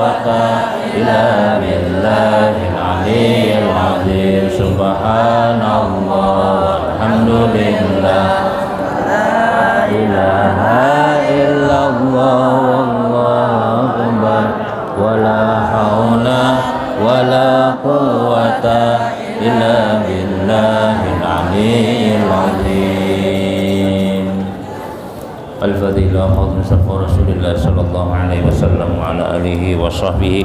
quwwata illa billahil aliyyil azim. Subhanallah walhamdulillah la ilaha illallah wallahu akbar wala haula wala quwwata illa billahil aliyyil azim. Al-Fadhilah Fadhlu Safa Rasulullah sallallahu alaihi wasallam wa ala alihi wa sahbihi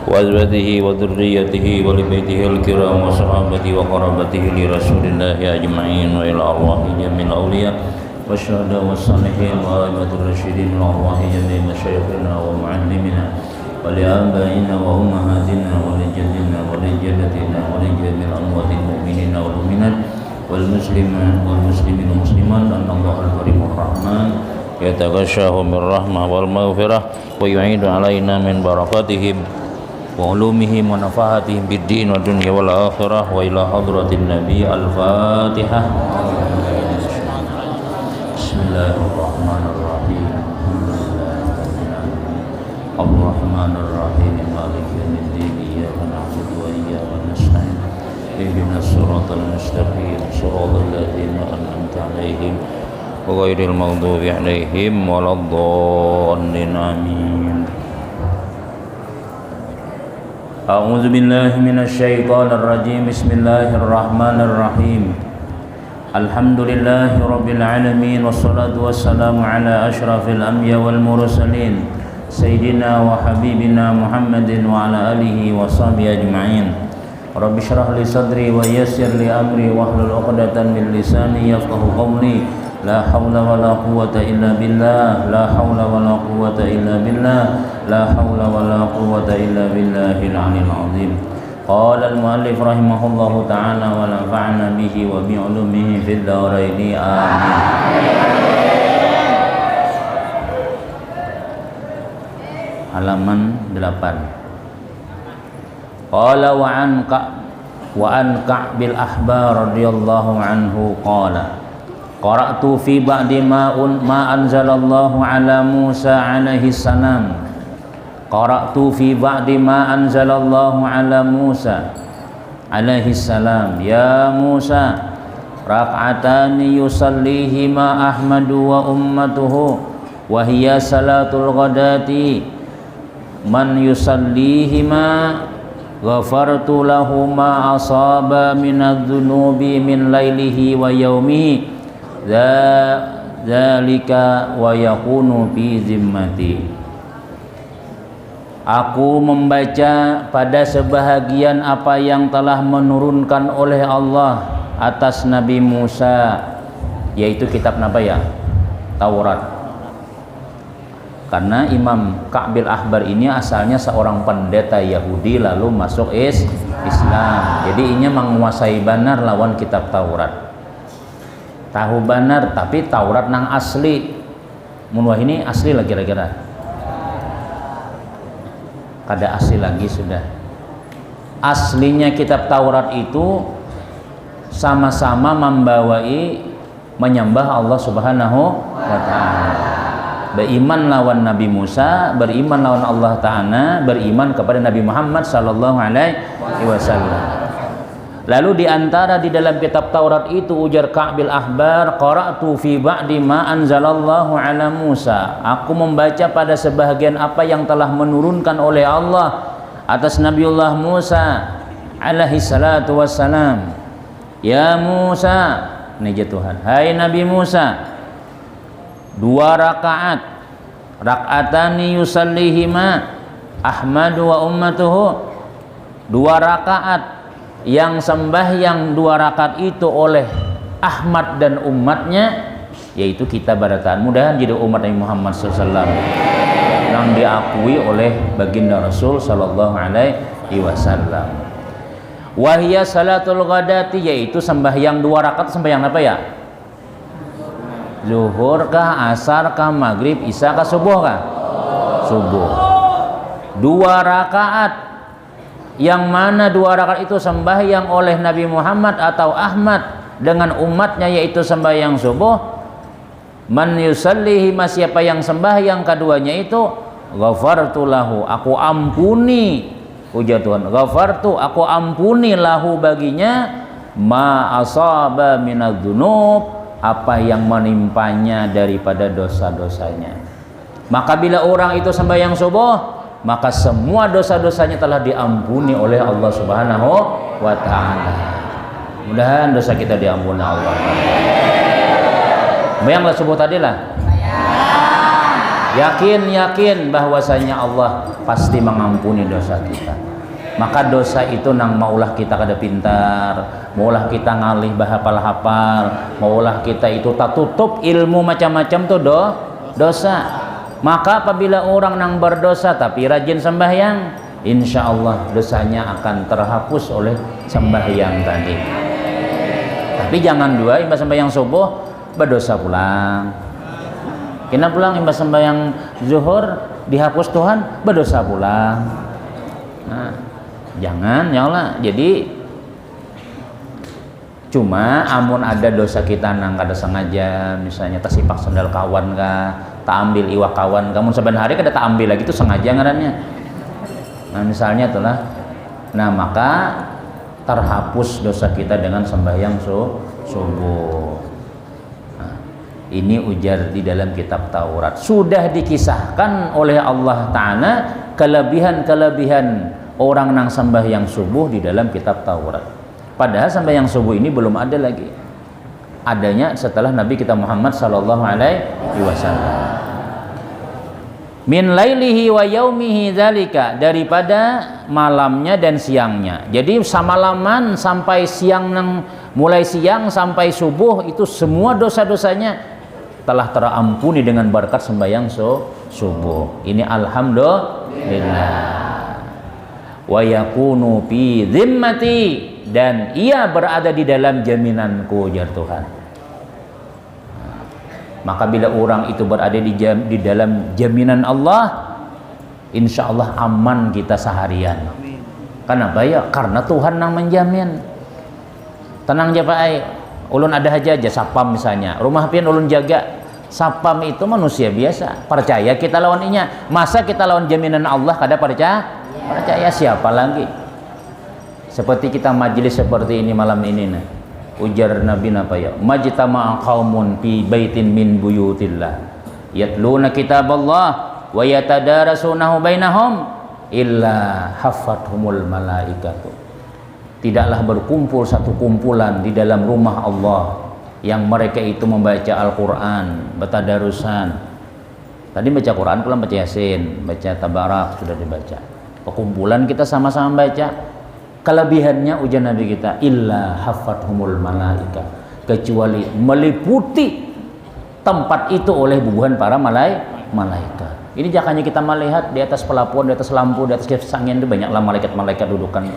wa azwajihi wa dhurriyyatihi wa li baitihi al-kiram wa sahabatihi wa qarabatihi li Rasulillah ajma'in wa ila arwahi jamil awliya wa syuhada wa salihin wa aimatur rasyidin wa arwahi jamil masyayikhina wa muallimina wa li abaina wa ummahatina wa li jaddina wa li jaddatina wa li jamil amwatil mu'minina wal mu'minat wal muslimin wal muslimat annallahu al-karimur rahman yataghashahu min rahmah wal maghfirah wa yu'idu alaina min barakatihim wa ulumihim wa nafahatihim bid din wa dunya wal akhirah wa ila hadratin nabi. Al-Fatihah. Bismillahirrahmanirrahim. Ar-Rahmanir Rahim maliki yaumiddin iyyaka na'budu wa iyyaka nasta'in ihdinas siratal mustaqim siratal ladzina an'amta 'alaihim ghairil maghdubi 'alaihim waladdallin amin. A'udzu billahi minasy syaithanir rajim. Bismillahirrahmanirrahim. Alhamdulillahi rabbil alamin wassalatu wassalamu ala asyrafil anbiya wal mursalin sayyidina wa habibina Muhammadin wa ala alihi wa sahbihi ajma'in. Rabbi shrah li sadri wa yassir li amri wahlul 'uqdatam min lisani yafqahu qawli. La haula wala quwwata illa billah. La haula wala quwwata illa billah. La haula wala quwwata illa billahil 'aliyyil 'azim. Qala al-mu'allif rahimahullahu ta'ala wa nafa'na bihi wa bi 'ulumihi fid dharain. Amin. Halaman 8. Qala wa an Ka'bil Ahbar radhiyallahu anhu qala qara'tu fi ba'di ma anzalallahu ala Musa alaihi salam. Qara'tu fi ba'di ma anzalallahu ala Musa alaihi salam. Ya Musa rak'atani yusallihima Ahmadu wa ummatuhu wa hiya salatul ghadati man yusallihima ghafartu lahu ma asaba minadh-dhunubi min lailihi wa yaumihi dzalika wa yakunu fi zimmati. Aku membaca pada sebahagian apa yang telah menurunkan oleh Allah atas Nabi Musa, yaitu kitab apa ya? Taurat. Karena Imam Ka'bil Ahbar ini asalnya seorang pendeta Yahudi lalu masuk Islam. Jadi inya menguasai benar lawan kitab Taurat. Tahu benar tapi Taurat nang asli. Mun ini asli lah kira-kira. Kada asli lagi sudah. Aslinya kitab Taurat itu sama-sama menyembah Allah Subhanahu wa ta'ala. Beriman lawan Nabi Musa, beriman lawan Allah Ta'ala, beriman kepada Nabi Muhammad sallallahu alaihi wasallam. Lalu diantara di dalam kitab Taurat itu ujar Ka'bil Ahbar, qara'tu fi ba'di ma anzalallahu ala Musa. Aku membaca pada sebahagian apa yang telah menurunkan oleh Allah atas Nabiullah Musa alaihi salatu wassalam. Ya Musa, ini Tuhan, hai Nabi Musa, 2 rakaat, rak'atani yusallihima Ahmadu wa ummatuhu, 2 rakaat yang sembahyang 2 rakaat itu oleh Ahmad dan umatnya, yaitu kita barataan mudahan jadi umat Nabi Muhammad SAW yang diakui oleh baginda Rasul sallallahu alaihi wasallam. Wahia salatul ghadati, yaitu sembahyang 2 rakaat. Sembahyang apa ya? Zuhur kah, asar kah, maghrib, isya kah, subuh kah? Subuh. 2 rakaat, yang mana 2 rakaat itu sembahyang oleh Nabi Muhammad atau Ahmad dengan umatnya, yaitu sembahyang subuh. Man yusallihi, siapa yang sembahyang keduanya itu, ghafartu lahu, aku ampuni, ujar Tuhan, ghafartu, aku ampuni lahu baginya, ma asaba minadz-dzunub, apa yang menimpanya daripada dosa-dosanya. Maka bila orang itu sembahyang subuh, maka semua dosa-dosanya telah diampuni oleh Allah Subhanahu wa ta'ala. Mudah-mudahan dosa kita diampuni Allah. Sembahyanglah subuh tadi lah. Yakin bahwasanya Allah pasti mengampuni dosa kita. Maka dosa itu nang maulah kita kada pintar, maulah kita ngalih bahapal-hafal, maulah kita itu tak tutup ilmu macam-macam tuh dosa. Maka apabila orang nang berdosa tapi rajin sembahyang, insya Allah dosanya akan terhapus oleh sembahyang tadi. Tapi jangan dua imbas sembahyang subuh berdosa pulang. Kena pulang imbas sembahyang zuhur dihapus Tuhan berdosa pulang. Nah, jangan ya Allah. Jadi cuma amun ada dosa kita nang kada sengaja, misalnya tersipak sandal kawan kah, tak ambil iwak kawan, kamu sebenarnya hari kada tak ambil lagi itu sengaja ngarannya. Nah misalnya itulah, nah maka terhapus dosa kita dengan sembahyang subuh. Nah, ini ujar di dalam kitab Taurat, sudah dikisahkan oleh Allah Ta'ala kelebihan-kelebihan orang nang sembahyang subuh di dalam kitab Taurat. Padahal sembahyang subuh ini belum ada lagi. Adanya setelah Nabi kita Muhammad sallallahu alaihi wasallam. Min lailihi wa yaumihi dzalika, daripada malamnya dan siangnya. Jadi samalaman sampai siang, mulai siang sampai subuh itu semua dosa-dosanya telah terampuni dengan berkat sembahyang subuh. Ini alhamdulillah. Wa yakunu fi zimmati, dan ia berada di dalam jaminanku, ujar Tuhan. Maka bila orang itu berada di dalam jaminan Allah, insya Allah aman kita seharian. Kenapa ya? Karena Tuhan yang menjamin. Tenang aja Pak, ulun ada aja sapam misalnya, rumah pian ulun jaga. Sapam itu manusia biasa, percaya kita lawan inya. Masa kita lawan jaminan Allah kada percaya? Percaya siapa lagi? Seperti kita majelis seperti ini malam ini nah. Ujar Nabi apa ya? Majtama'a qaumun fi baitin min buyutillah yatluna kitaballah wa yatadarasunahu bainahum illa haffathumul malaikatu. Tidaklah berkumpul satu kumpulan di dalam rumah Allah yang mereka itu membaca Al-Quran, bertadarusan. Tadi baca Quran, pulang baca Yasin, baca Tabarak sudah dibaca. Perkumpulan kita sama-sama baca. Kelebihannya ujian Nabi kita, illa haffathumul malaika, kecuali meliputi tempat itu oleh bubuhan para malaikat. Ini jangannya kita melihat di atas pelabuhan, di atas lampu, di atas kipas angin itu banyaklah malaikat-malaikat dudukan.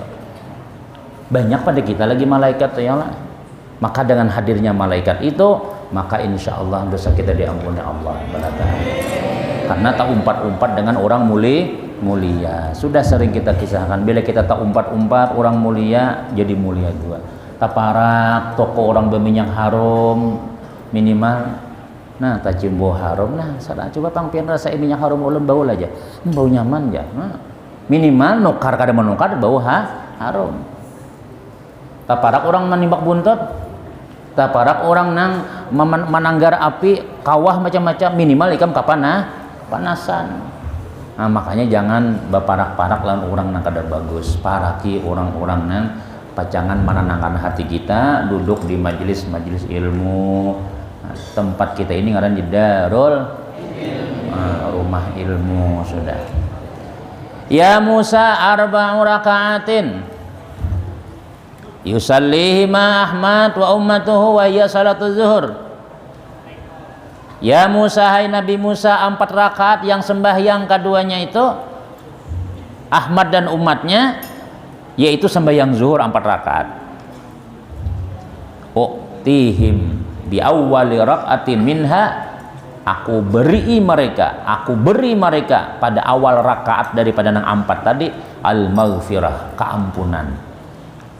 Banyak pada kita lagi malaikat ya Allah. Maka dengan hadirnya malaikat itu, maka insya Allah dosa kita diampuni Allah. Karena tak umpat-umpat dengan orang mulia. Sudah sering kita kisahkan, bila kita tak umpat-umpat orang mulia jadi mulia juga. Taparak toko orang berminyak harum minimal, nah tak cium bau harum, nah salah coba pangpian rasain minyak harum ulun bau aja, bau nyaman ya. Nah, minimal nukar kada menukar bau harum. Taparak orang menimbak buntut, taparak orang nang menanggar api kawah macam-macam, minimal ikam kapan panasan. Nah, makanya jangan berparak-parak lawan orang nang kada bagus. Paraki orang-orang nang pacangan menenangkan hati kita, duduk di majelis-majelis ilmu. Nah, tempat kita ini ngaran Darul rumah ilmu sudah. Ya Musa arba'u raka'atin yusallihi ma Ahmad wa ummatuhu wa hiya salatu zuhur. Ya Musa, hai Nabi Musa, 4 rakaat yang sembahyang keduanya itu Ahmad dan umatnya, yaitu sembahyang zuhur 4 rakaat. Uktihim bi awwali rakaatin minha, aku beri mereka pada awal rakaat daripada nang 4 tadi al-maghfirah, keampunan.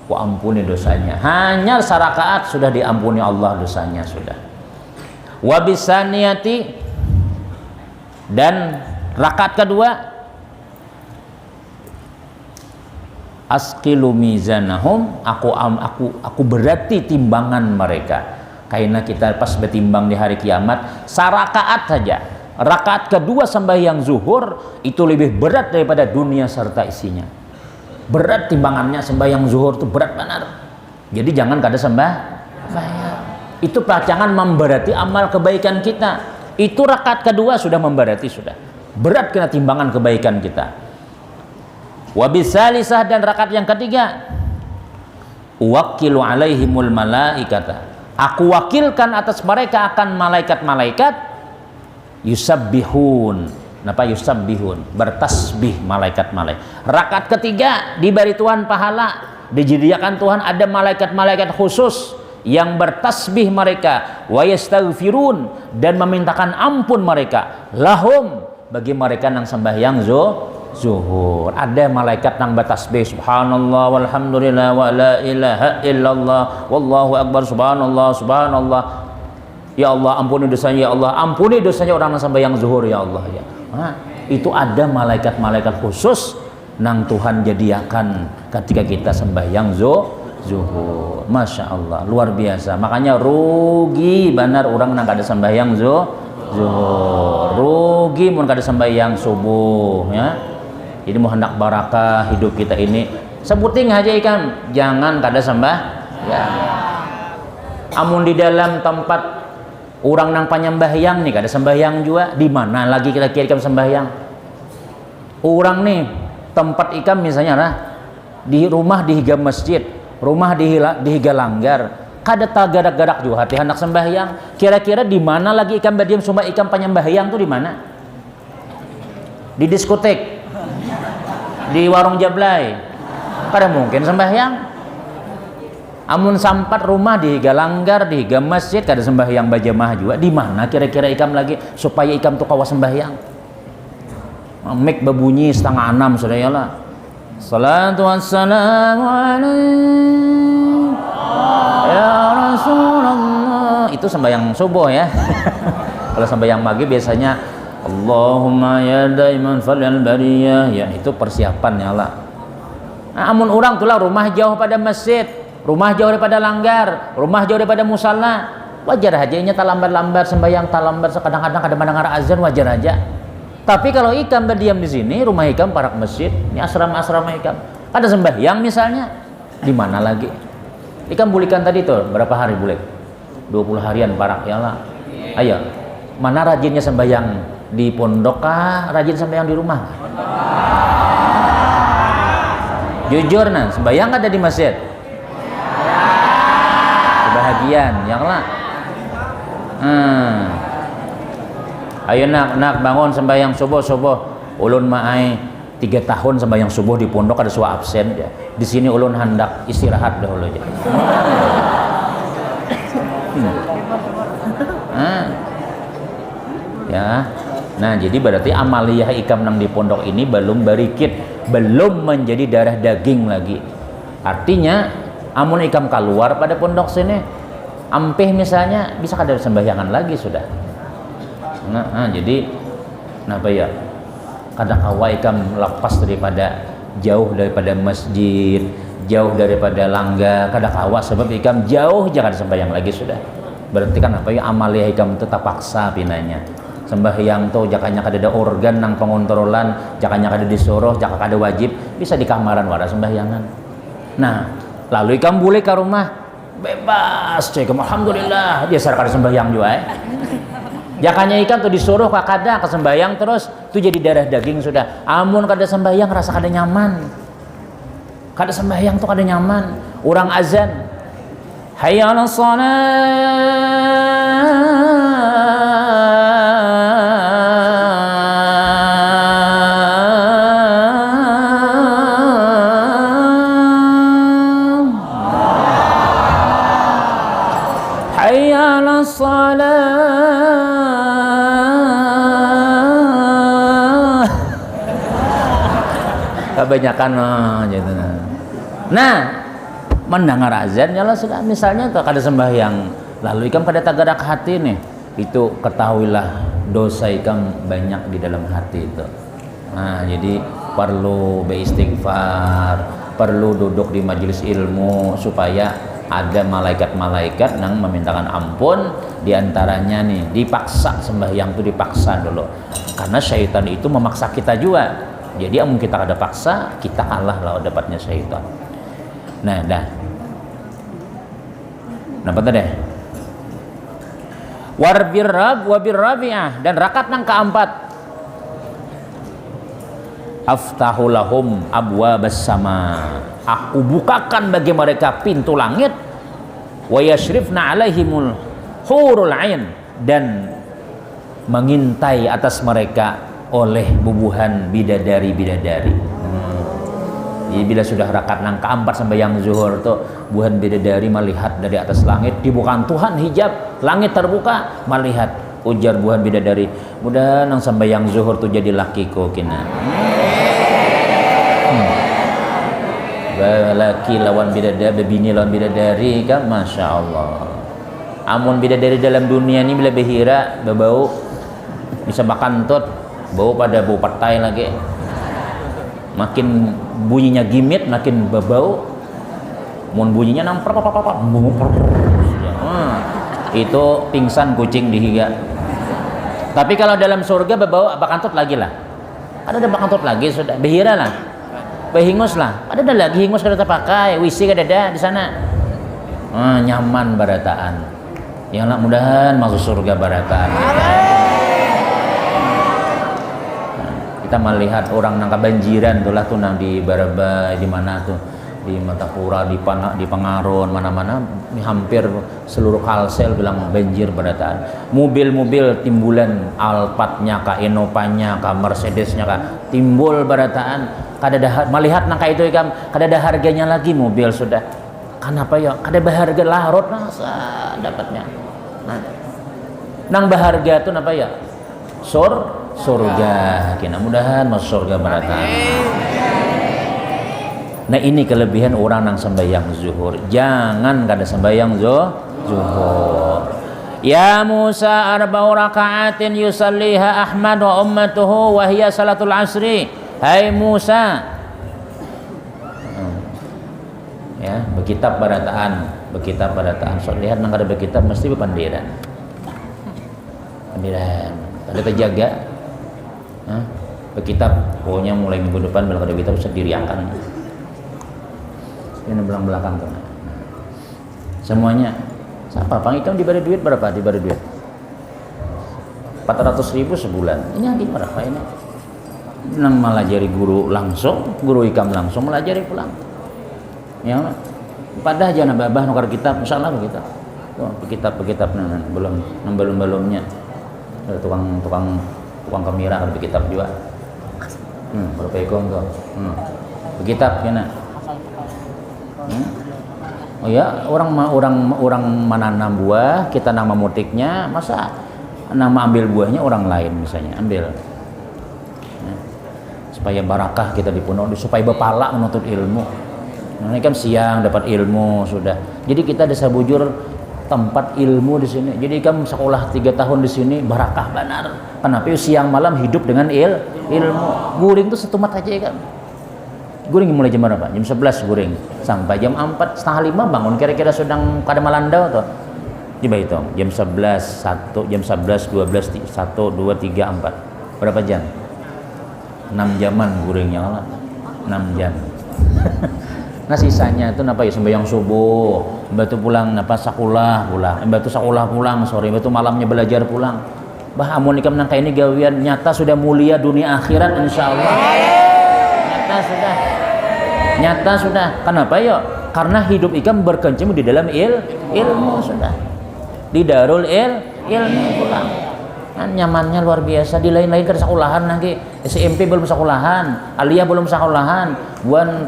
Ku ampuni dosanya. Hanya sarakaat sudah diampuni Allah dosanya sudah. Wabisaniyati, dan Rakaat kedua, asqilu mizanahum, aku berarti timbangan mereka. Karena kita pas bertimbang di hari kiamat, sarakaat saja. Rakaat kedua sembahyang zuhur itu lebih berat daripada dunia serta isinya. Berat timbangannya sembahyang zuhur itu berat benar. Jadi jangan kada sembahyang. Itu jangan memberati amal kebaikan kita. Itu rakaat kedua sudah memberati sudah. Berat kena timbangan kebaikan kita. Wabisalisah, dan rakaat yang ketiga, uwakilu alaihimul malaikata, aku wakilkan atas mereka akan malaikat-malaikat yusabbihun. Napa yusabbihun? Bertasbih malaikat-malaikat. Rakaat ketiga diberi Tuhan pahala, dijadikan Tuhan ada malaikat-malaikat khusus yang bertasbih mereka, wa yastaghfirun, dan memintakan ampun mereka, lahum, bagi mereka yang sembahyang zuhur. Ada malaikat yang bertasbih subhanallah walhamdulillah wa la ilaha illallah wallahu akbar, subhanallah subhanallah, ya Allah ampuni dosanya, ya Allah ampuni dosanya orang yang sembahyang zuhur, ya Allah ya. Nah, itu ada malaikat-malaikat khusus nang Tuhan jadiakan ketika kita sembahyang zuhur. Masya Allah, luar biasa. Makanya rugi benar orang nang kada sembahyang zuhur, rugi mun kada sembahyang subuh ya. Jadi mau hendak barakah hidup kita ini, sebuting aja ikan, jangan kada sembahyang. Amun di dalam tempat orang nang panyembahyang nih kada sembahyang juga, di mana lagi kita kira sembahyang? Orang nih tempat ikam misalnya lah, di rumah dihiga masjid, rumah dihiga langgar, kada tagadak-gadak juga hati hendak sembahyang. Kira-kira di mana lagi ikam berdiam sumba ikam panyembahyang tuh di mana? Di diskotek, di warung jablay, kada mungkin sembahyang. Amun sampat rumah dihiga langgar, dihiga masjid, kada sembahyang bajamaah juga, di mana kira-kira ikam lagi supaya ikam tuh kawas sembahyang? Mik berbunyi 5:30 sudah ya lah. Salatu wassalamu alaikum ya Rasulullah. Itu sembahyang subuh ya. Kalau sembahyang maghrib biasanya Allahumma ya daiman falal bariyah, ya itu persiapannya lah. Nah, amun orang tulah rumah jauh pada masjid, rumah jauh daripada langgar, rumah jauh daripada musalla, wajar aja nya talambar-lambar sembahyang, talambar kadang-kadang kada mendengar azan, wajar aja. Tapi kalau ikam berdiam di sini, rumah ikam parak masjid, ini asrama-asrama ikam, ada sembahyang misalnya, di mana lagi? Ikam bulikan tadi tuh berapa hari bulik? 20 harian parak ya lah. Ayo, mana rajinnya sembahyang di pondok kah? Rajin sembahyang di rumah? Jujur nah, sembahyang ada di masjid? Kebahagiaan, yang lah. Ayo nak bangun sembahyang subuh. Ulun maai 3 tahun sembahyang subuh di pondok, ada suah absen ya. Di sini ulun hendak istirahat dahulu aja. Ya. Nah, jadi berarti amaliyah ikam nang di pondok ini belum barikit, belum menjadi darah daging lagi. Artinya amun ikam keluar pada pondok sini, ampih misalnya, bisa kada sembahyangan lagi sudah. Nah, jadi kenapa ya? Kadang kawa ikam lepas daripada jauh daripada masjid, jauh daripada langgar, kadang kawa sebab ikam jauh jangan sembahyang lagi sudah. Berarti kan apa ya, amaliyah ikam itu terpaksa pinanya. Sembahyang tuh jakanya kada ada organ nang pengontrolan, jakanya kada disuruh, jakanya kada wajib, bisa di kamaran wara sembahyangan. Nah, lalu ikam boleh ke rumah bebas, cek alhamdulillah, dia sarkar sembahyang juga jakanya ikan tuh disuruh kada kesembahyang terus tuh jadi darah daging sudah. Amun kada sembahyang rasa kada nyaman, kada sembahyang tuh kada nyaman. Orang azan hayya 'alas shalah, hayya 'alas shalah, kebanyakan gitu. Nah, mendengar azan ya sudah, misalnya tuh kada sembahyang, lalu ikam kada tagadak hati nih, itu ketahuilah dosa ikam banyak di dalam hati itu. Nah, jadi perlu beristighfar, perlu duduk di majelis ilmu supaya ada malaikat-malaikat yang memintakan ampun. Diantaranya nih, dipaksa sembahyang itu dipaksa dulu, karena syaitan itu memaksa kita juga. Jadi yang kita ada paksa, kita kalah lah dapatnya syaitan. Nah, dah. Nampak tadi? Warbirrab wabirrabi'ah, dan rakaat yang keempat. Aftahu lahum abwabas sama, aku bukakan bagi mereka pintu langit. Wa yashrifna alaihimul hurul ain, dan mengintai atas mereka oleh bubuhan bidadari-bidadari. Jadi bila sudah rakaat yang keempat sembahyang zuhur tuh, bubuhan bidadari melihat dari atas langit, dibukakan Tuhan hijab, langit terbuka, melihat ujar bubuhan bidadari, mudah nang sembahyang zuhur tuh jadi lakiku kina. Laki lawan bidadari, bini lawan bidadari kan, masya Allah. Amun bidadari dalam dunia ini bila behira, berbau, bisa makan tot, bau pada bau partai lagi. Makin bunyinya gimit, makin berbau. Mun bunyinya nampak apa-apa, itu pingsan kucing dihiga. Tapi kalau dalam surga berbau bakantut lagi lah. Ada bakantut lagi sudah, behira lah. Behingus lah, ada lagi hingus kada terpakai, wisi kada ada di sana. Nyaman barataan. Yang nak mudahan masuk surga barataan. Kita melihat orang nang kebanjiran itulah tuh nang di Barabai, di mana tuh, di Matapura, di Pangaron, mana-mana hampir seluruh Kalsel bilang banjir barataan. Mobil-mobil timbulan, Alphardnya kah, Innova-nya kah, Mercedes-nya kah, timbul barataan. Kada ada melihat nang itu ikam, kada ada harganya lagi mobil sudah. Kenapa ya? Kada berharga larut masa dapatnya. Nah, nang berharga itu apa ya? Surga. Kina mudahan masuk surga barataan. Nah, ini kelebihan orang nang sembahyang zuhur. Jangan kada sembahyang zuhur. Ya Musa arba'u raka'atin yusalliha Ahmad wa ummatuhu wa hiya salatul asri. Hai Musa, ya berkitab barataan. So lihat nang ada berkitab mesti berpandiran. Ada terjaga. Berkitab, pokoknya mulai minggu depan kalau ada kitab bisa diriakan. Ini belakang tuh. Semuanya. Siapa? Pangikam diberi duit berapa? Diberi duit 400.000 sebulan. Ini lagi berapa ini? Nang melajari guru langsung, guru ikam langsung melajari pulang. Ya, padah aja nababah nukar kitab, insyaallah kita. Tuh, kitab belumnya. Ada tukang kamera ada kitab juga. Berapa ekor tuh? Kitab kena. Oh ya, orang menanam buah, kita nama memetiknya, masa nama ambil buahnya orang lain misalnya, ambil. Supaya barakah kita di pondok, supaya berpala menuntut ilmu. Nah, ini kan siang dapat ilmu sudah. Jadi kita desa Bujur tempat ilmu di sini. Jadi kamu sekolah 3 tahun di sini barakah benar. Kenapa siang malam hidup dengan ilmu. Guring tuh setumat aja kan. Guring mulai jam berapa? Jam 11 guring sampai jam 4 setengah 5 bangun kira-kira sedang kada melandau tuh. Coba hitung. Jam 11, 1, jam 11, 12, 1, 2, 3, 4. Berapa jam? 6 jaman guringnya lah, 6 jam. Nah sisanya itu napa ya sembahyang subuh, batu pulang napa sekolah pulang, batu sekolah pulang sore, batu malamnya belajar pulang. Bah amun ikam nang ini gawian nyata sudah mulia dunia akhirat insyaallah. Nyata sudah. Kenapa ya? Karena hidup ikam berkecimpung di dalam ilmu sudah. Di darul ilmu pulang. Nyamannya luar biasa. Di lain-lain kan sekolahan nanti SMP belum sekolahan, aliyah belum sekolahan, buan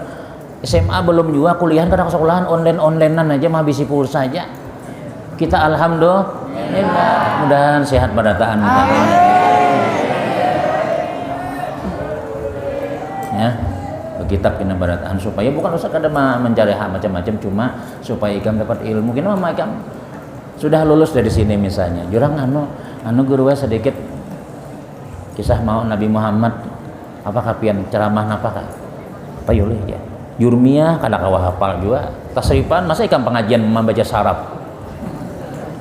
SMA belum juga, kuliah kan sekolahan onlinean aja menghabisi pulsa saja. Kita alhamdulillah mudah-mudahan sehat barataan ya. Kitab kena barataan supaya bukan usah kada mencari hak macam-macam, cuma supaya ikam dapat ilmu. Kena mama ikam sudah lulus dari sini misalnya, jurang anu guru sedikit kisah mau Nabi Muhammad apakah pian ceramah napakah payulih ya Jurmiyah kada kawa hafal juga tasrifan masa ikan pengajian membaca saraf.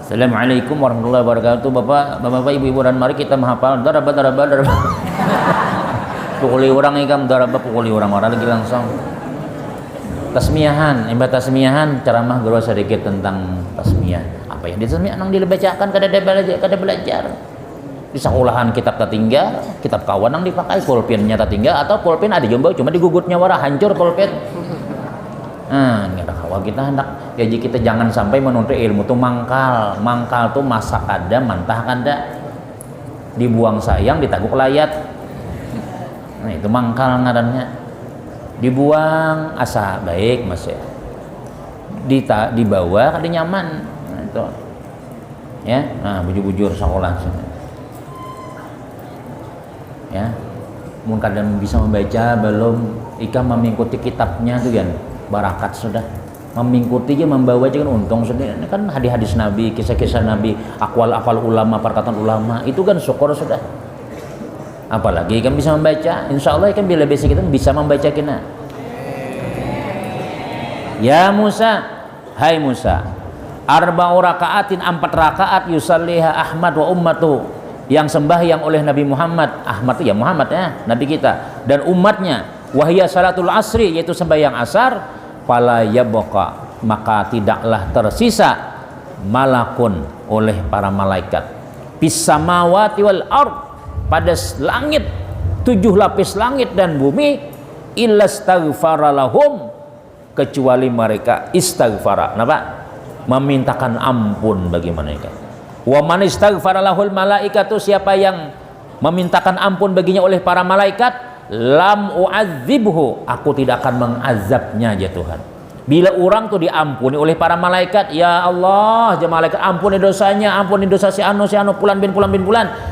Assalamualaikum warahmatullahi wabarakatuh. Bapak ibu-ibu dan mari kita menghafal daraba pukuli orang ikam daraba pukuli orang lagi langsung tasmiyahan ceramah guru sedikit tentang tasmiyah apa yang ditasmiyah nang dibacakan kada belajar di sekolahan kitab tertinggal kitab kawan nang dipakai pulpennya tertinggal atau pulpen ada jombau cuma digugutnya wara hancur pulpen. Nggak ada kawan kita hendak jadi kita jangan sampai menuntut ilmu tuh mangkal tuh masak ada mantah kada dibuang sayang ditaguk layat. Nah itu mangkal ngarannya dibuang asa baik mas ya dibawa kada nyaman. Nah, itu ya bujur-bujur sekolah ya mun kadang bisa membaca belum ikam mengikuti kitabnya tuh kan barakat sudah mengikuti aja membawa aja kan untung sudah ini kan hadis-hadis Nabi kisah-kisah Nabi akwal ulama perkataan ulama itu kan syukur sudah apalagi kan bisa membaca insya Allah kan bila basic kita bisa membaca kena ya Musa hai Musa arba'u raka'atin 4 rakaat yusalliha Ahmad wa ummatuh yang sembahyang oleh Nabi Muhammad Ahmad ya Muhammad ya Nabi kita dan umatnya wahia salatul asri yaitu sembahyang asar fala yabqa maka tidaklah tersisa malakun oleh para malaikat bis samawati wal ard pada langit 7 lapis langit dan bumi illa astaghfara lahum kecuali mereka istighfara kenapa memintakan ampun bagi mereka wa man istaghfara lahul malaikatu siapa yang memintakan ampun baginya oleh para malaikat lam u'adzibhu aku tidak akan mengazabnya ya Tuhan bila orang tuh diampuni oleh para malaikat ya Allah ya malaikat ampuni dosanya ampuni dosa si anu pulan bin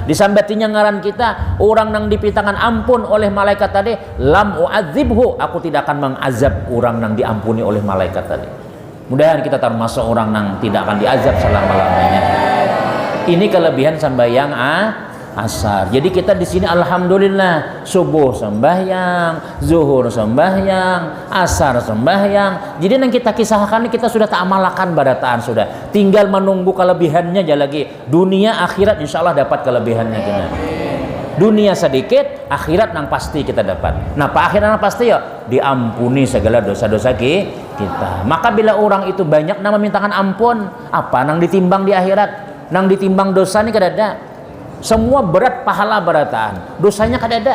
disambatinya ngaran kita orang nang dipintakan ampun oleh malaikat tadi lam u'adzibhu aku tidak akan mengazab orang nang diampuni oleh malaikat tadi mudahan kita termasuk orang nang tidak akan diazab selama-lamanya ini kelebihan sembahyang asar. Jadi kita di sini alhamdulillah subuh sembahyang, zuhur sembahyang, asar sembahyang. Jadi yang kita kisahkan kita sudah tak amalkan barataan sudah. Tinggal menunggu kelebihannya aja lagi. Dunia akhirat insya Allah dapat kelebihannya kita. Dunia sedikit, akhirat nang pasti kita dapat. Nah, pak akhirat nang pasti ya diampuni segala dosa-dosa kita. Maka bila orang itu banyak nang memintakan ampun, apa nang ditimbang di akhirat? Nang ditimbang dosa ini kada ada. Semua berat pahala berataan dosanya kada ada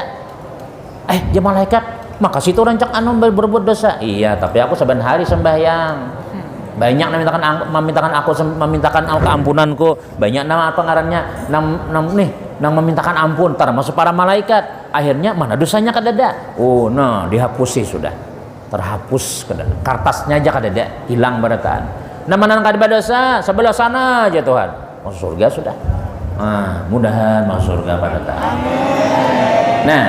ya malaikat makasih itu orang cak anu berbuat dosa iya tapi aku saban hari sembahyang banyak memintakan keampunanku banyak nama apa ngarannya nang memintakan ampun termasuk para malaikat akhirnya mana dosanya kada ada nah dihapusi sudah terhapus kada kartasnya aja kada ada hilang berataan nama nang kada berdosa sebelah sana aja Tuhan masuk surga sudah mudahan masuk surga pada tahun. Nah,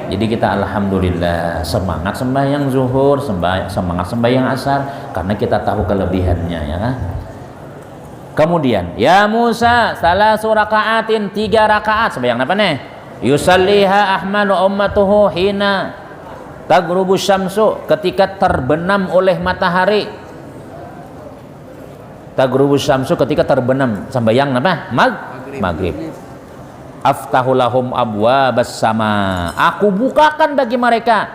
jadi kita alhamdulillah semangat sembahyang zuhur, semangat sembahyang asar karena kita tahu kelebihannya ya kan. Kemudian, ya Musa salah rakaatin 3 rakaat sembahyang apa nih? Yusalliha Ahmad wa ummatuhu hina tagrubu syamsu ketika terbenam oleh matahari. Tagrubu syamsu ketika terbenam sembahyang apa? Maghrib. Aftahulahum abwabas sama. Aku bukakan bagi mereka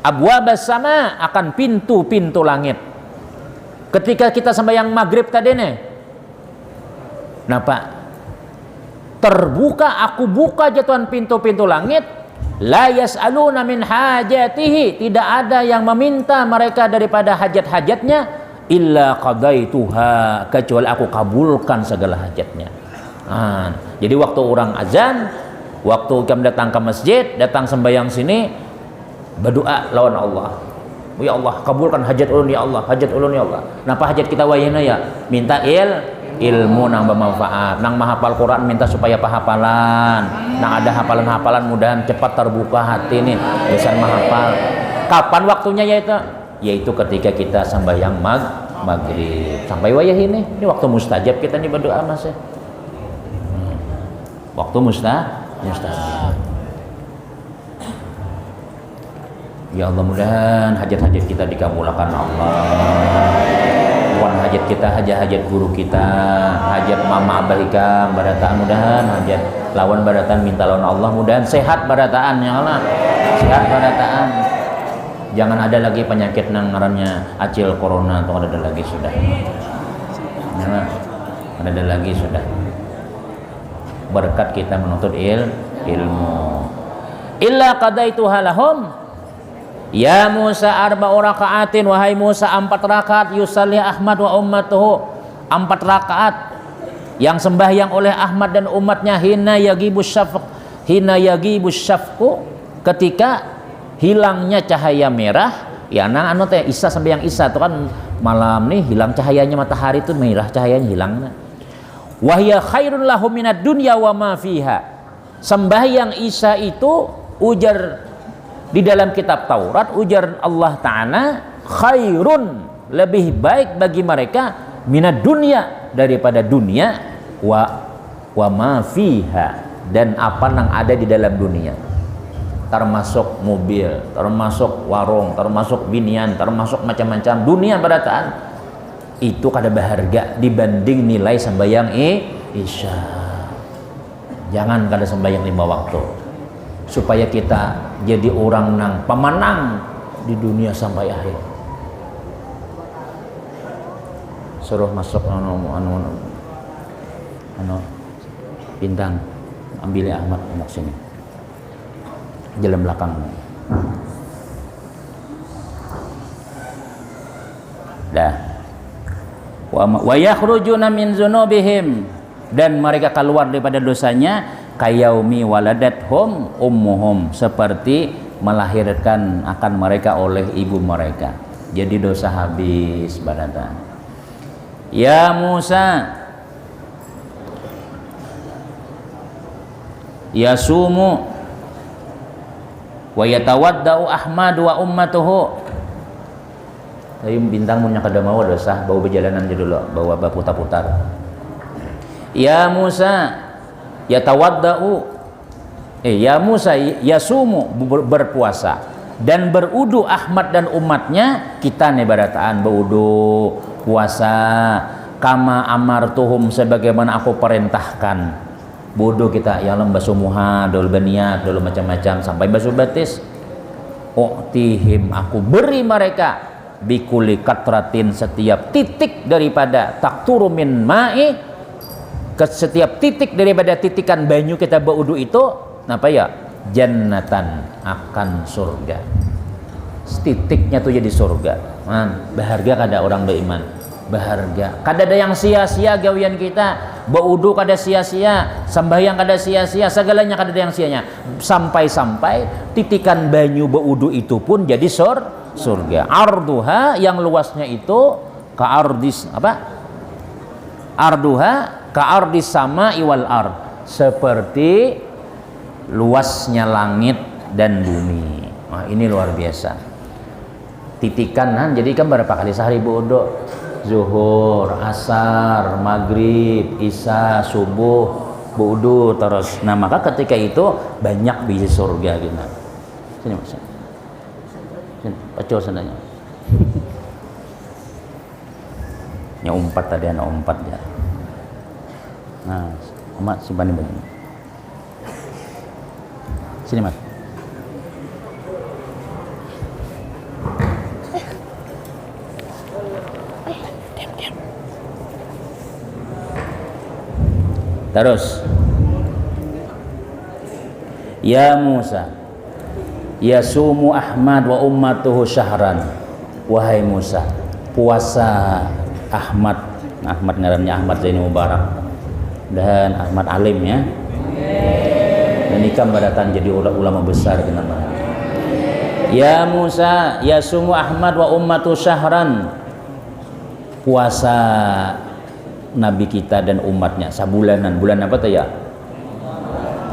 abwabas sama akan pintu-pintu langit. Ketika kita sembahyang maghrib tadi nih. Napa? Terbuka aku buka jatuhan pintu-pintu langit. La yas'aluna min hajatihi. Tidak ada yang meminta mereka daripada hajat-hajatnya illa qadaituha kecuali aku kabulkan segala hajatnya. Jadi waktu orang azan, waktu kami datang ke masjid, datang sembahyang sini, berdoa lawan Allah. Ya Allah, kabulkan hajat ulun ya Allah, hajat ulun ya Allah. Napa hajat kita wayana ya? Minta ilmu nang bermanfaat, nang menghafal Quran minta supaya pahafalan, nang ada hafalan-hafalan mudahan cepat terbuka hati nih, bisa menghafal. Kapan waktunya yaitu ketika kita sembahyang maghrib sampai wayah ini waktu mustajab kita nih berdoa mas ya. Waktu Mustamin. Ya Allah, mudahan hajat-hajat kita dikabulkan Allah. Bukan hajat kita, hajat guru kita, hajat mama abah ikam barataan, mudahan hajat lawan barataan minta lawan Allah, mudahan sehat barataan ya Allah, sehat barataan. Jangan ada lagi penyakit nang ngarannya acil corona atau ada lagi sudah. Ya, ada lagi sudah. Berkat kita menuntut ilmu. Illa qadaituha lahum. Ya Musa arba'u raka'atin, wahai Musa 4 rakaat, yusalli Ahmad wa ummatuhu, 4 rakaat yang sembahyang oleh Ahmad dan umatnya, hina yagibus syafqu, ketika hilangnya cahaya merah. Ya nang anu teh Isya sampai yang Isya itu kan malam nih hilang cahayanya matahari itu merah, cahayanya hilang. Wahya khairun lahum minad dunya wa ma fiha. Sembahyang Isya itu ujar di dalam kitab Taurat, ujar Allah Ta'ala, khairun, lebih baik bagi mereka, minad dunya, daripada dunia, wa ma fiha, dan apa yang ada di dalam dunia, termasuk mobil, termasuk warung, termasuk binian, termasuk macam-macam dunia berataan, itu kada berharga dibanding nilai sembahyang Isya. Jangan kada sembahyang 5 waktu, supaya kita jadi orang nang pemenang di dunia sampai akhir. Suruh masuk anu bintang, ambil Ahmad anak sini, jalan belakang. Dah. Wa yakhrujuna min dzunubihim, dan mereka keluar daripada dosanya, kayaumi waladathum ummuhum, seperti melahirkan akan mereka oleh ibu mereka. Jadi dosa habis badatan. Ya Musa yasumu wa yatawaddau Ahmad wa ummatuhu. Tapi bintang punya kada mau dosa bawa berjalanan aja dulu, bawa putar-putar. Ya Musa yatawaddau, ya Musa yasumu, berpuasa dan berudu Ahmad dan umatnya, kita nih barataan berudu puasa, kama amartuhum, sebagaimana aku perintahkan. Bodoh kita ya lem basuh muha, dulu baniat, dulu macam-macam sampai basuh batis. Uktihim, aku beri mereka, bikuli katratin, setiap titik daripada takturu min ma'i, ke setiap titik daripada titikan banyu kita berudu itu, apa ya, jannatan, akan surga. Titiknya tuh jadi surga. Berharga kada orang beriman, berharga. Kada ada yang sia-sia gawian kita, berudu kada sia-sia, sembahyang kada sia-sia, segalanya kada ada yang sia-sia. Sampai-sampai titikan banyu berudu itu pun jadi surga. Arduha, yang luasnya itu ka ardis apa? Arduha ka'ardis sama iwal ard, seperti luasnya langit dan bumi. Wah, ini luar biasa. Titikan jadi kan berapa kali sehari bodoh? Zuhur, asar, maghrib, isya, subuh, wudu terus. Nah maka ketika itu banyak biji surga gitu. Sini mas, sini, pacul sananya. Nya umpat tadi, anak umpat ya. Nah, Mak simpan di begini. Sini, Mas. Diam. Terus. Ya Musa, yasumu Ahmad wa ummatuhu syahran. Wahai Musa, puasa Ahmad ngarannya Ahmad Zaini Mubarak dan Ahmad Alim ya. Dan nikah badatan jadi ulama besar kenapa? Ya Musa, yasumu Ahmad wa ummatu syahran. Puasa Nabi kita dan umatnya sabulanan. Bulan apa tuh ya?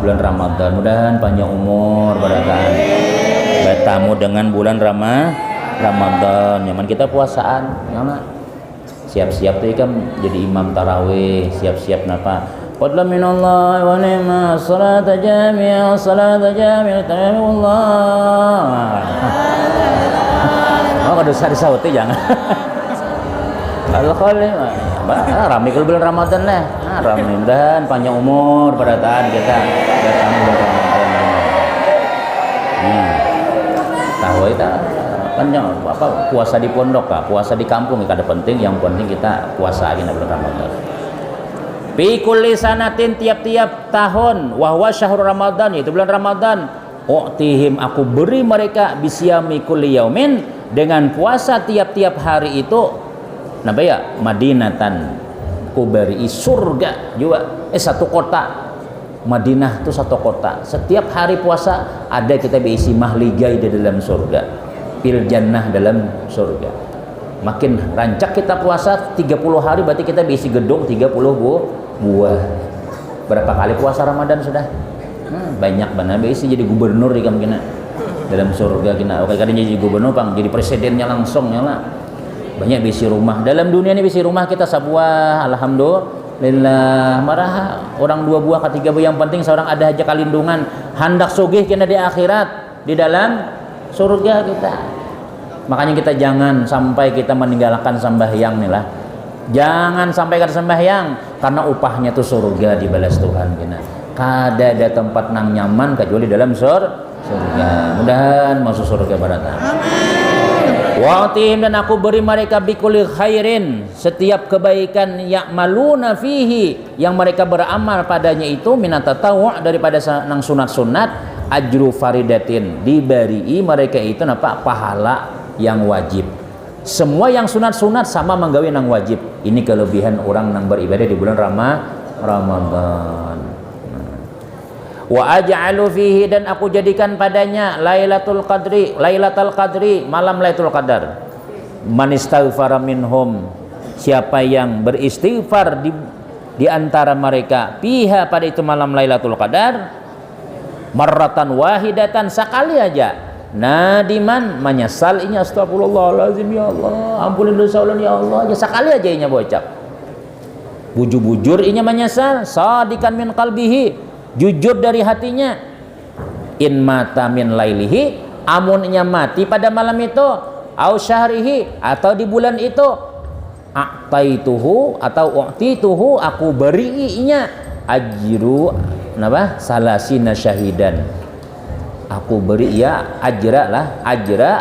Bulan Ramadan. Mudahan panjang umur badatan. Bertamu dengan bulan Ramadan. Nyaman kita puasaan, nyaman. Siap-siap tuh kan jadi imam tarawih, siap-siap napa fadlan minallahi wa ni'ma salata jami'a Allah. Oh, kada usah disauti jangan. Al-Khalim. Rame kalau bulan Ramadan lah. Rame dan panjang umur pada taat kita datang bulan Ramadan. Tahu itu panjang apa puasa di pondok kah, puasa di kampung kada penting, yang penting kita puasa lagi bulan Ramadan. Fi kulli sanatin, tiap-tiap tahun, wa huwa syahrul Ramadan, yaitu bulan Ramadan. U'tihim, aku beri mereka bisyami kulli yaumin, dengan puasa tiap-tiap hari itu. Napa ya? Madinatan, ku beri surga juga. Satu kota. Madinah itu satu kota. Setiap hari puasa ada kita berisi mahligai di dalam surga. Fil jannah, dalam surga. Makin rancak kita puasa 30 hari berarti kita berisi gedung 30 buah. Berapa kali puasa Ramadan sudah? Banyak benar berisi jadi gubernur di kampung kita. Dalam surga kita. Oke, kadang jadi gubernur, Bang, jadi presidennya langsung nyala. Banyak bisi rumah. Dalam dunia ini bisi rumah kita sebuah, alhamdulillah. Marah orang 2 buah, 3 buah, yang penting seorang ada aja kalindungan. Hendak sugih kena di akhirat, di dalam surga kita. Makanya kita jangan sampai kita meninggalkan sembahyang nih lah. Jangan sampai kada sembahyang, karena upahnya tuh surga dibalas Tuhan kita. Kada ada tempat nang nyaman kecuali dalam surga. Mudah-mudahan masuk surga pada taala. Wa'tihim, dan aku beri mereka bikulli khairin, setiap kebaikan ya'maluna fihi, yang mereka beramal padanya itu, minat tatawu', daripada nang sunat-sunat, ajru faridatin, diberi mereka itu napa pahala yang wajib. Semua yang sunat-sunat sama menggawe nang wajib. Ini kelebihan orang nang beribadah di bulan Ramadan. Wa aj'alu fihi, dan aku jadikan padanya Lailatul Qadri, malam Lailatul Qadar. Man istaghfara minhum, siapa yang beristighfar di antara mereka, fiha, pada itu malam Lailatul Qadar, marratan wahidatan, sekali aja, nadiman, menyesal, ini astagfirullahalazim, ya Allah, ampunin dosa ulang ya Allah, aja sekali aja inya bocap. Bujur-bujur inya menyesal, sadikan min qalbihi, jujur dari hatinya. In mata min lailihi, amunnya mati pada malam itu, au syahrihi, atau di bulan itu, a'taituhu atau u'tituhu, aku beriinya ajru napa salasina syahidan, aku beri ia ajra,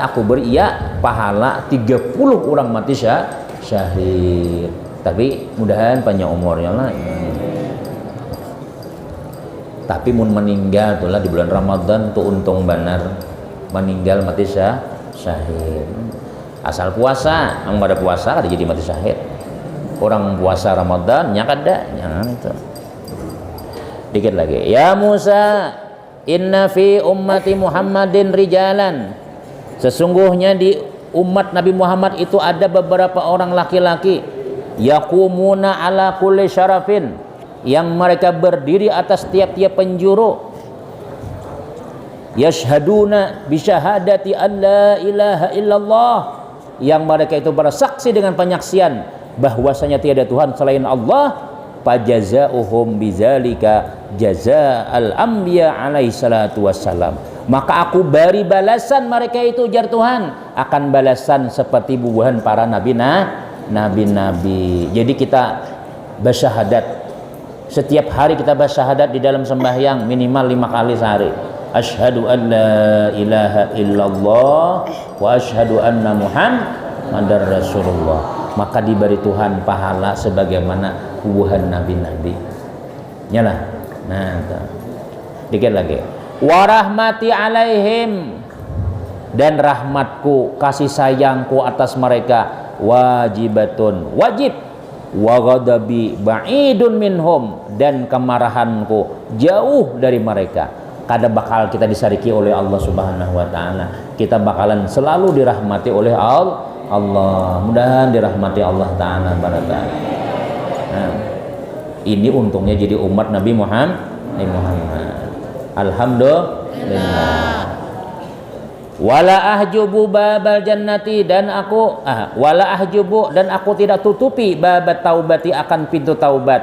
aku beri ia pahala 30 orang mati syahid. Tapi mudahan panjang umurnya lah. Tapi mun meninggal tuh lah di bulan Ramadan tuh untung benar, meninggal mati syahid. Asal puasa, ang pada puasa kada jadi mati syahid. Orang puasa Ramadan nya kada, jangan itu. Dikit lagi. Ya Musa, inna fi ummati Muhammadin rijalan. Sesungguhnya di umat Nabi Muhammad itu ada beberapa orang laki-laki, yaqumuna ala kulli syarafin, yang mereka berdiri atas tiap-tiap penjuru, yashhaduna bisyahadati an la ilaha illallah, yang mereka itu bersaksi dengan penyaksian bahwasanya tiada Tuhan selain Allah, fajazauhum bizalika jazaa'al anbiya alaihi salatu wassalam, maka aku beri balasan mereka itu, jar Tuhan, akan balasan seperti bubuhan para nabi-nabi. Jadi kita bersyahadat, setiap hari kita bersyahadat di dalam sembahyang minimal 5 kali sehari. Asyhadu an la ilaha illallah wa asyhadu anna Muhammadar Rasulullah. Maka diberi Tuhan pahala sebagaimana bubuhan nabi-nabi. Nyalah. Nah, dikit lagi. Wa rahmati alaihim, dan rahmatku, kasih sayangku atas mereka, wajibatun, wajib, wa ghadabi ba'idun minhum, dan kemarahanku jauh dari mereka. Kada bakal kita disariki oleh Allah Subhanahu wa taala. Kita bakalan selalu dirahmati oleh Allah. Mudahan dirahmati Allah taala baraka. Nah, ini untungnya jadi umat Nabi Muhammad. Alhamdulillah. Wala ahjubu babal jannati, dan aku wala ahjubu, dan aku tidak tutupi babat taubati, akan pintu taubat,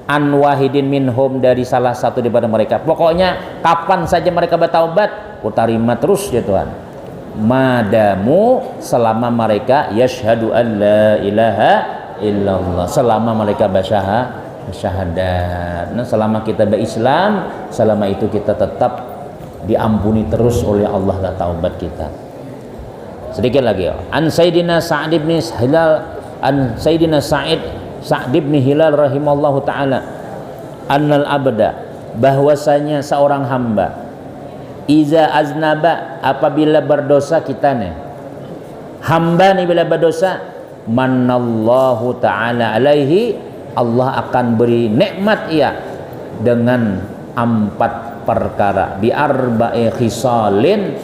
an wahidin minhum, dari salah satu daripada mereka. Pokoknya kapan saja mereka bertaubat, ku terima terus ya Tuhan. Madamu, selama mereka yashhadu an la ilaha illallah, selama mereka bersyahadat. Nah, selama kita berislam, selama itu kita tetap diampuni terus oleh Allah dan taubat kita. Sedikit lagi. An Sayyidina Sa'd bin Hilal, an Sayyidina Sa'd bin Hilal rahimallahu taala, annal abda, bahwasanya seorang hamba, iza aznaba, apabila berdosa kita nih, hamba nih bila berdosa, manallahu taala alaihi, Allah akan beri nikmat ia dengan 4 perkara, bi arba'i khisalin,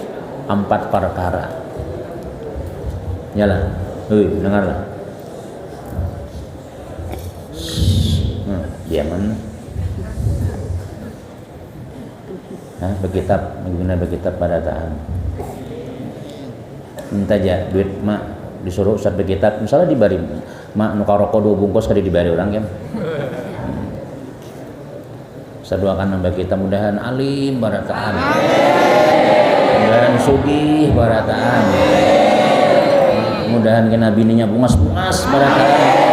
4 perkara. Nyala, dengarlah. Diaman. Bagaimana berkitab pada tahan. Minta aja duit mak, disuruh Ustaz berkitab, misalnya dibari mak nuka rokok 2 bungkus kali dibari orang kan. Saya doakan nambah kita, mudahan alim barataan, mudahan sugih barataan, mudahan kena bininya bungas-bungas barataan.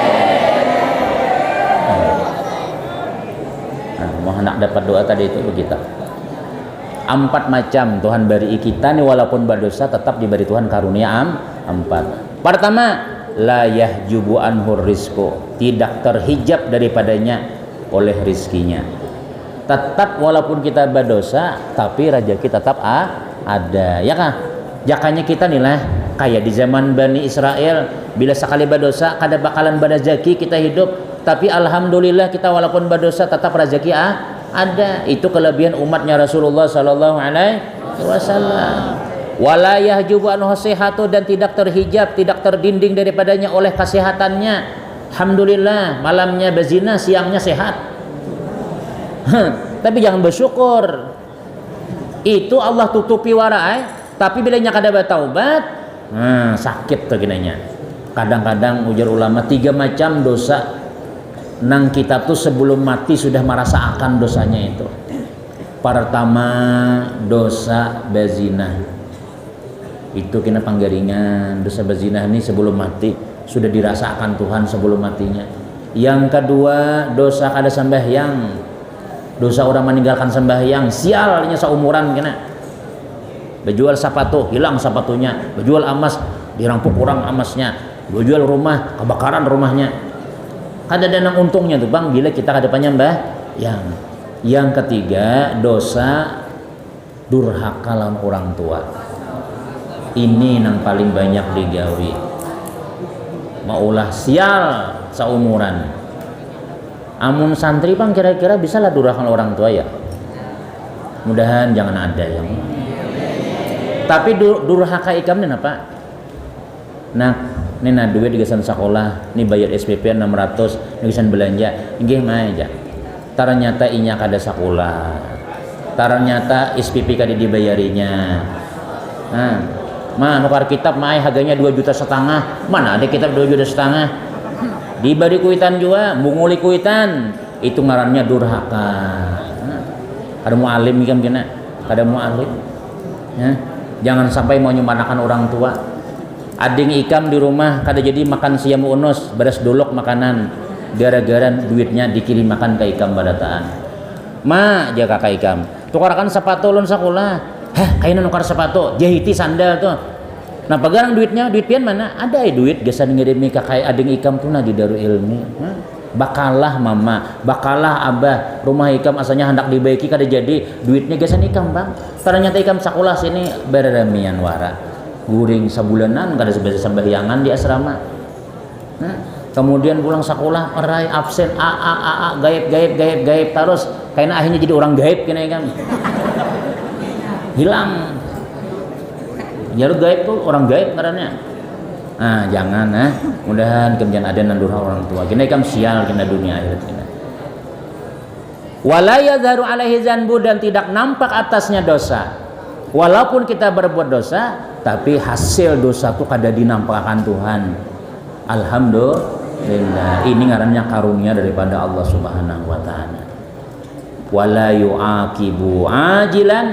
Mau hendak dapat doa tadi itu begitu. 4 macam Tuhan beri kita nih, walaupun berdosa tetap diberi Tuhan karunia 4. Pertama, la yahjubu anhur rizqu, tidak terhijab daripadanya oleh rizkinya. Tetap walaupun kita berdosa, tapi rezeki tetap ada, ya kah? Jakanya kita nih lah, kayak di zaman Bani Israel, bila sekali berdosa kada bakalan berrezeki kita hidup, tapi alhamdulillah kita walaupun berdosa tetap rezeki ada. Itu kelebihan umatnya Rasulullah sallallahu alaihi wasallam. Wala yahjubu anhu sihhatu, dan tidak terhijab, tidak terdinding daripadanya oleh kesehatannya. Alhamdulillah, malamnya berzina, siangnya sehat. Tapi jangan bersyukur. Itu Allah tutupi warai, tapi bila nya kada bertaubat, sakit tuh ginanya. Kadang-kadang ujar ulama 3 macam dosa nang kita tuh sebelum mati sudah merasakan dosanya itu. Pertama, dosa berzina. Itu kena panggaringan. Dosa berzina ini sebelum mati sudah dirasakan Tuhan sebelum matinya. Yang kedua, dosa kada sembahyang. Dosa orang meninggalkan sembahyang, sialnya seumuran kena. Berjual sepatu, hilang sepatunya. Berjual emas, dirampok orang emasnya. Berjual rumah, kebakaran rumahnya. Kada ada untungnya tuh bang, bila kita ke depannya yang ketiga, dosa durhaka lawan orang tua. Ini yang paling banyak digawi. Maulah sial seumuran. Amun santri bang, kira-kira bisa lah durhaka orang tua ya. Mudahan jangan ada yang. Tapi durhaka ikam ini apa? Nah, ini duit digesan sekolah, ini bayar SPP 600, digesan belanja, nggih mah aja. Ternyata inya kada sekolah. Ternyata SPP kada dibayarinya. Nah, mah nukar kitab mah harganya 2,5 juta. Mana ada kitab 2,5 juta? Diberi kuitan juga, menguli kuitan. Itu ngarannya durhaka. Kada mau alim ikam kena, kada mau alim. Ya. Jangan sampai mau nyumanakan orang tua. Ading ikam di rumah kada jadi makan siam unus, beres dolok makanan. Gara-gara duitnya dikirim makan ke ikam badataan. Ma jaga kakak ikam. Tukarakan sepatu lon sekolah. Hah, kayaknya nukar sepatu, jahiti sandal tuh. Nah, pegang duitnya, duit pian mana? Ada duit gesan ngirimi kakak ading ikam tuh nah di Darul Ilmi. Bakalah mama, bakalah abah, rumah ikam asalnya hendak dibaiki kada jadi, duitnya gesan ikam bang. Ternyata ikam sekolah sini beramian wara, guring sebulanan kada sebesar sembahyangan di asrama. Kemudian pulang sekolah erai absen gaib terus, kayaknya akhirnya jadi orang gaib kena ikam. Hilang. Ya lu gaib tuh orang gaib karena. Nah, jangan mudahan kemudian ada nandurha orang tua. Kena ikam sial kena dunia akhirat kena. Wala yadharu alaihi zanbu, dan tidak nampak atasnya dosa. Walaupun kita berbuat dosa, tapi hasil dosa itu kada dinampakkan Tuhan. Alhamdulillah. lillah. Ini ngarannya karunia daripada Allah Subhanahu wa taala. Wala yu'aqibu ajilan,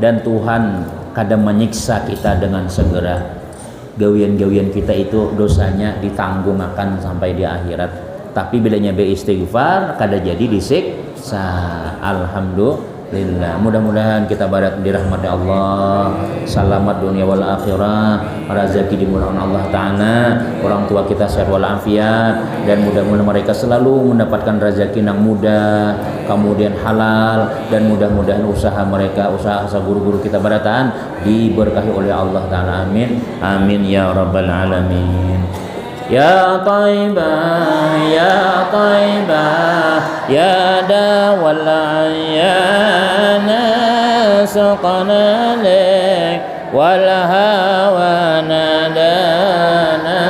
dan Tuhan kadang menyiksa kita dengan segera. Gawian-gawian kita itu dosanya ditanggung akan sampai di akhirat. Tapi bilanya beristighfar kada jadi disiksa. Alhamdulillah. Mudah-mudahan kita barat dirahmati Allah, selamat dunia wal akhirah, rezeki dimurahkan Allah taala, orang tua kita sehat walafiat, dan mudah-mudahan mereka selalu mendapatkan rezeki yang mudah, kemudian halal, dan mudah-mudahan usaha mereka, usaha guru-guru kita baratan diberkahi oleh Allah taala. Amin amin ya rabbal alamin. Ya Taibah, ya Taibah, ya dawal ayyana saqana lak wal hawa nadana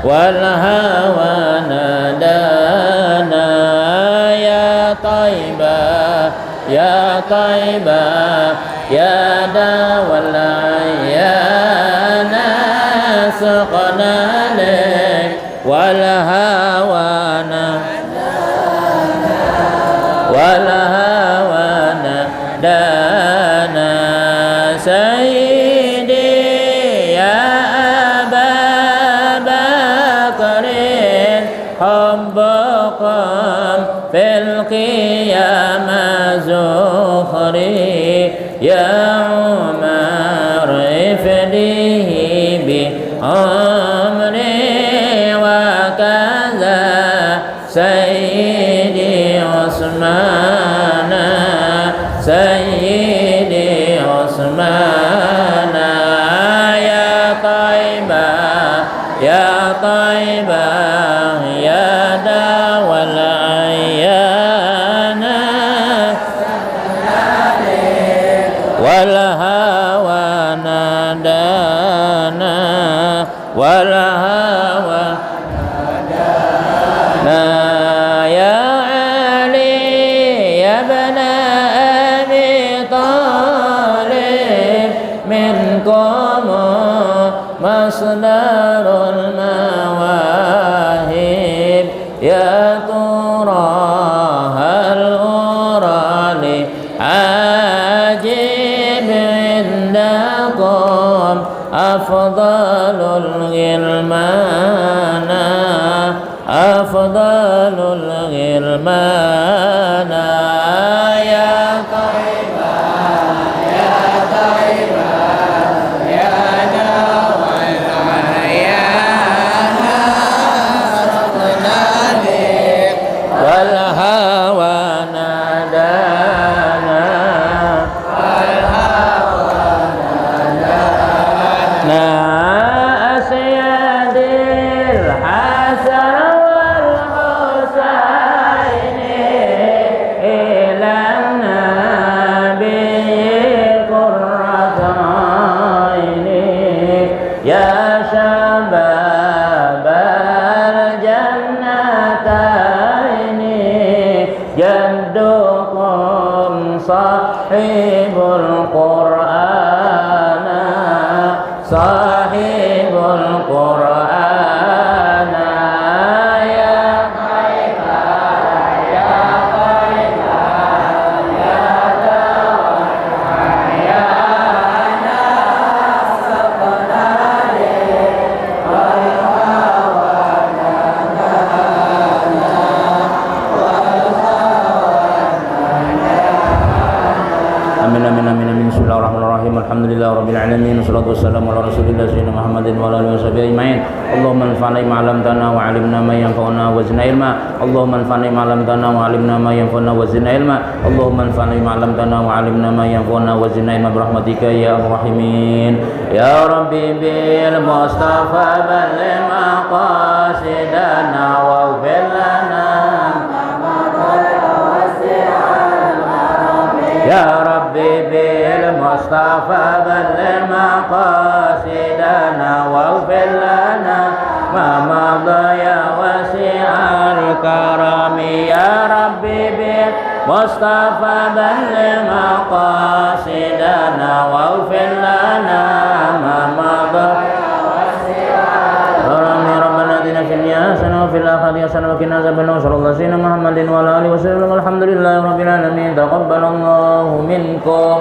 wal hawa nadana. Ya Taibah, ya Taibah, ya dawal ayyana saqana والهوانا والهوانا دانا سيدي يا أبا بكر حبكم في القيامة زخري يا عمر افديه بأمري سيدي عثمان سيدي عثمان. يا طيبة يا طيبة يا داوى العيان والهوى نادانا والهوى يا علي يا ابن أبي طالب منكم مصدر المواهب. يا ترى هل أرى لعاجب عندكم أفضل الغلمان أفضل الغلمان. يا طيبة يا طيبة يا داوى العيان ربنا بك والهوى نادانا والهوى نادانا. أسياد الحسن يا شباب الجنتين جدكم صاحب القرآن صاحب القرآن. يا طيبة يا طيبة يا داوى العيان سقنا Amin amin amin amin. Bismillahirrahmanirrahim. Alhamdulillahirabbil alamin. Wassalatu wassalamu ala rasulillah sayyidina Muhammadin wa ala alihi washabihi ajmain. Allahumma anfa'na bima 'allamtana wa 'allimna ma yanfa'una wa zidna ilma. Allahumma anfa'na bima 'allamtana wa 'allimna ma yanfa'una wa zidna ilma. Allahumma anfa'na bima 'allamtana wa 'allimna ma yanfa'una wa zidna ilma birahmatika ya arhamar rahimin. Ya rabbi bil mustafa balligh maqasidana waghfir lana ya rabbi bil mustafa balligh maqasidana waghfir lana ma madha ya wasi'al karami. Ya rabbi bil mustafa balligh maqasidana waghfir lana ma madha ya wasi'al karami. Rabbana atina fid dunya hasanah wa fil وقنا عذاب النار صلى الله عليه محمد وعلى آله وسلم والحمد لله رب العالمين تقبل الله منكم